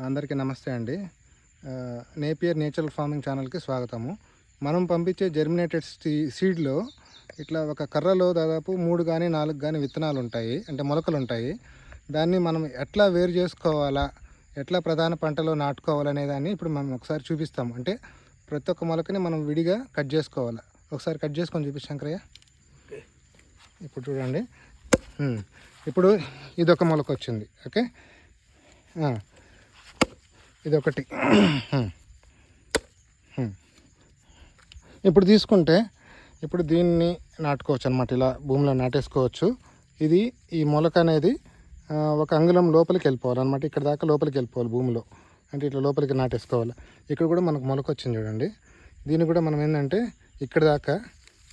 అందరికీ నమస్తే అండి. నేపియర్ నేచురల్ ఫార్మింగ్ ఛానల్కి స్వాగతము. మనం పంపించే జెర్మినేటెడ్ సీడ్లో ఇట్లా ఒక కర్రలో దాదాపు 3 కానీ 4 కానీ విత్తనాలు ఉంటాయి, అంటే మొలకలు ఉంటాయి. దాన్ని మనం ఎట్లా వేరు చేసుకోవాలా, ఎట్లా ప్రధాన పంటలో నాటుకోవాలనే దాన్ని ఇప్పుడు మనం ఒకసారి చూపిస్తాము. అంటే ప్రతి ఒక్క మొలకని మనం విడిగా కట్ చేసుకోవాలి. ఒకసారి కట్ చేసుకొని చూపించాంకరయ్య. ఇప్పుడు చూడండి, ఇప్పుడు ఇదొక మొలక వచ్చింది. ఓకే, ఇదొకటి. ఇప్పుడు తీసుకుంటే ఇప్పుడు దీన్ని నాటుకోవచ్చు అనమాట. ఇలా భూమిలో నాటేసుకోవచ్చు. ఈ మొలక అనేది ఒక అంగుళం లోపలికి వెళ్ళిపోవాలన్నమాట. ఇక్కడ దాకా లోపలికి వెళ్ళిపోవాలి భూమిలో, అంటే ఇట్లా లోపలికి నాటేసుకోవాలి. ఇక్కడ కూడా మనకు మొలక వచ్చింది చూడండి. దీన్ని కూడా మనం ఏంటంటే ఇక్కడ దాకా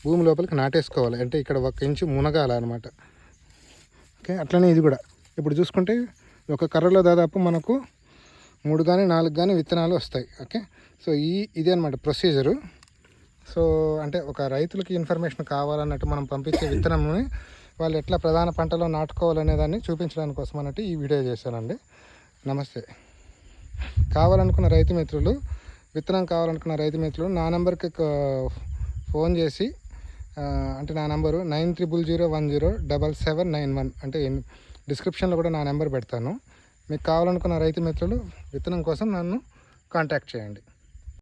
భూమి లోపలికి నాటేసుకోవాలి, అంటే ఇక్కడ 1 ఇంచు మునగాల అనమాట. ఓకే, అట్లనే ఇది కూడా ఇప్పుడు చూసుకుంటే ఒక కర్రలో దాదాపు మనకు 3 కానీ 4 కానీ విత్తనాలు వస్తాయి. ఓకే, సో ఇదే అనమాట ప్రొసీజరు. సో అంటే ఒక రైతులకి ఇన్ఫర్మేషన్ కావాలన్నట్టు మనం పంపించే విత్తనంని వాళ్ళు ఎట్లా ప్రధాన పంటలో నాటుకోవాలనే దాన్ని చూపించడానికి కోసం అన్నట్టు ఈ వీడియో చేశానండి. నమస్తే. కావాలనుకున్న రైతు మిత్రులు, విత్తనం కావాలనుకున్న రైతు మిత్రులు నా నెంబర్కి ఫోన్ చేసి, అంటే నా నెంబరు 9000107791, అంటే డిస్క్రిప్షన్లో కూడా నా నెంబర్ పెడతాను. మీకు కావాలనుకున్న రైతు మిత్రులు విత్తనం కోసం నన్ను కాంటాక్ట్ చేయండి.